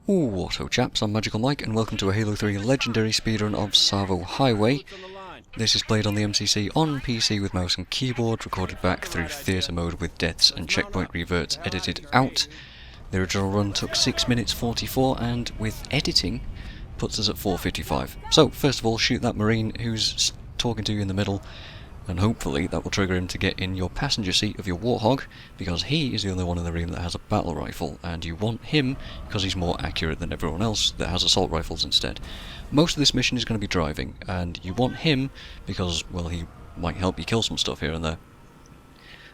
What's up chaps, I'm MagicalMike and welcome to a Halo 3 legendary speedrun of Tsavo Highway. This is played on the MCC on PC with mouse and keyboard, recorded back through theatre mode with deaths and checkpoint reverts edited out. The original run took 6 minutes 44 and with editing puts us at 4:55. So first of all, shoot that marine who's talking to you in the middle, and hopefully that will trigger him to get in your passenger seat of your warthog, because he is the only one in the room that has a battle rifle, and you want him because he's more accurate than everyone else that has assault rifles instead. Most of this mission is going to be driving, and you want him because, well, he might help you kill some stuff here and there.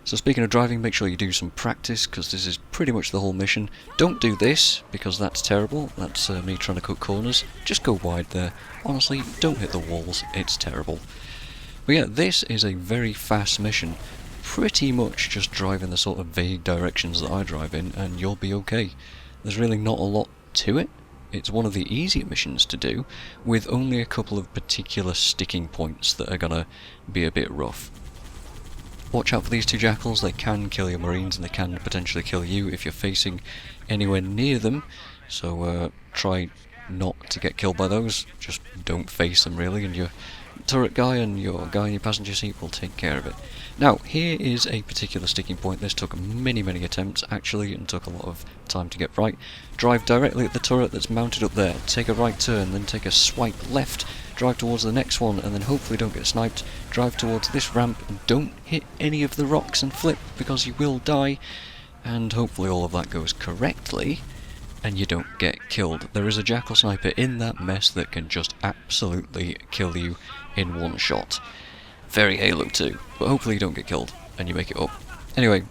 So speaking of driving, make sure you do some practice, because this is pretty much the whole mission. Don't do this, because that's terrible. That's me trying to cut corners. Just go wide there. Honestly, don't hit the walls, it's terrible. But yeah, this is a very fast mission, pretty much just drive in the sort of vague directions that I drive in and you'll be okay. There's really not a lot to it. It's one of the easier missions to do, with only a couple of particular sticking points that are gonna be a bit rough. Watch out for these two jackals, they can kill your marines and they can potentially kill you if you're facing anywhere near them, so try not to get killed by those. Just don't face them really, and your turret guy and your guy in your passenger seat will take care of it. Now, here is a particular sticking point. This took many attempts actually, and took a lot of time to get right. Drive directly at the turret that's mounted up there, take a right turn, then take a swipe left, drive towards the next one, and then hopefully don't get sniped, drive towards this ramp, and don't hit any of the rocks and flip, because you will die, and hopefully all of that goes correctly, and you don't get killed. There is a jackal sniper in that mess that can just absolutely kill you in one shot. Very Halo 2, but hopefully you don't get killed and you make it up. Anyway,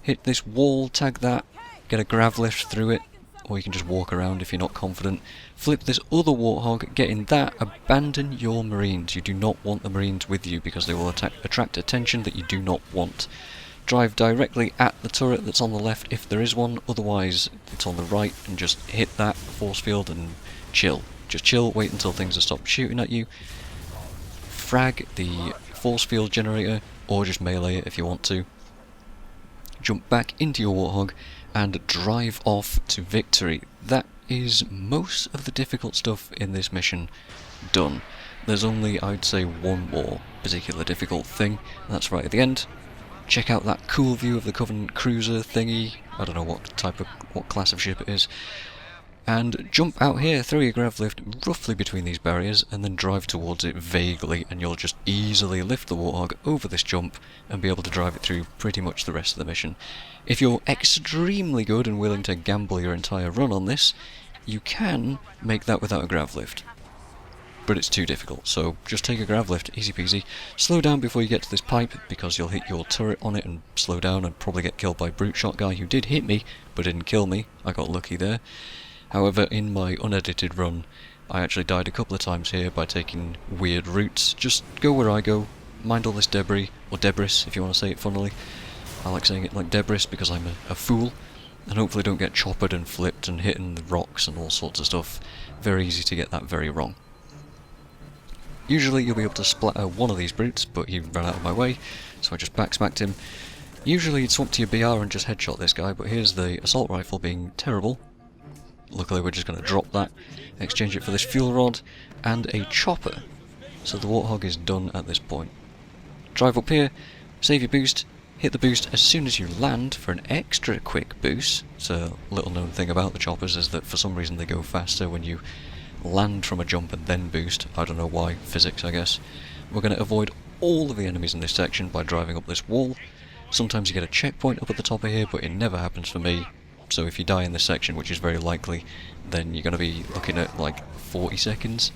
hit this wall, tag that, get a grav lift through it, or you can just walk around if you're not confident. Flip this other warthog, get in that, abandon your marines. You do not want the marines with you because they will attract attention that you do not want. Drive directly at the turret that's on the left if there is one, otherwise it's on the right, and just hit that force field and chill. Just chill, wait until things have stopped shooting at you. Frag the force field generator, or just melee it if you want to. Jump back into your warthog and drive off to victory. That is most of the difficult stuff in this mission done. There's only, I'd say, one more particular difficult thing, and that's right at the end. Check out that cool view of the Covenant cruiser thingy. I don't know what class of ship it is. And jump out here, throw your grav lift roughly between these barriers, and then drive towards it vaguely, and you'll just easily lift the warthog over this jump and be able to drive it through pretty much the rest of the mission. If you're extremely good and willing to gamble your entire run on this, you can make that without a grav lift. But it's too difficult, so just take a grav lift, easy peasy. Slow down before you get to this pipe, because you'll hit your turret on it and slow down and probably get killed by brute shot guy who did hit me, but didn't kill me. I got lucky there. However, in my unedited run, I actually died a couple of times here by taking weird routes. Just go where I go, mind all this debris, or debris if you want to say it funnily. I like saying it like debris because I'm a fool, and hopefully don't get choppered and flipped and hit in the rocks and all sorts of stuff. Very easy to get that very wrong. Usually you'll be able to splatter one of these brutes, but he ran out of my way, so I just backsmacked him. Usually you'd swap to your BR and just headshot this guy, but here's the assault rifle being terrible. Luckily we're just going to drop that, exchange it for this fuel rod, and a chopper. So the warthog is done at this point. Drive up here, save your boost, hit the boost as soon as you land for an extra quick boost. It's a little known thing about the choppers is that for some reason they go faster when you land from a jump and then boost. I don't know why, physics I guess. We're going to avoid all of the enemies in this section by driving up this wall. Sometimes you get a checkpoint up at the top of here, but it never happens for me. So if you die in this section, which is very likely, then you're going to be looking at like 40 seconds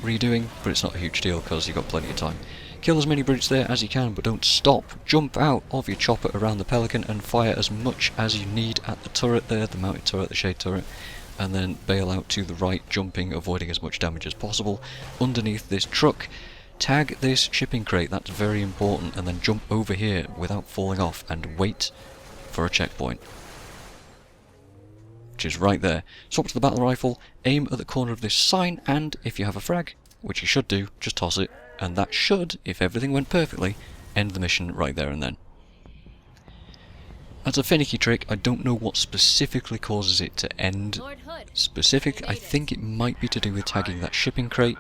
redoing, but it's not a huge deal because you've got plenty of time. Kill as many brutes there as you can, but don't stop. Jump out of your chopper around the Pelican and fire as much as you need at the turret there, the mounted turret, the shade turret, and then bail out to the right, jumping, avoiding as much damage as possible. Underneath this truck, tag this shipping crate, that's very important, and then jump over here without falling off and wait for a checkpoint, which is right there. Swap to the battle rifle, aim at the corner of this sign, and if you have a frag, which you should do, just toss it, and that should, if everything went perfectly, end the mission right there and then. That's a finicky trick. I don't know what specifically causes it to end. I think it might be to do with tagging that shipping crate.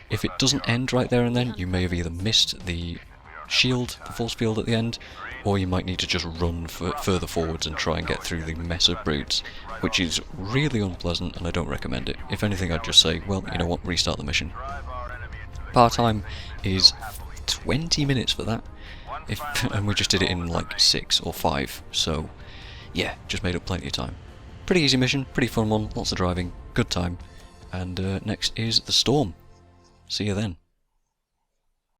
If it doesn't end right there and then, you may have either missed the shield, the force field at the end, or you might need to just run further forwards and try and get through the mess of brutes, which is really unpleasant and I don't recommend it. If anything, I'd just say, well, you know what, restart the mission. Par time is 20 minutes for that, and we just did it in like 6 or 5, so yeah, just made up plenty of time. Pretty easy mission, pretty fun one, lots of driving, good time, and next is the Storm. See you then.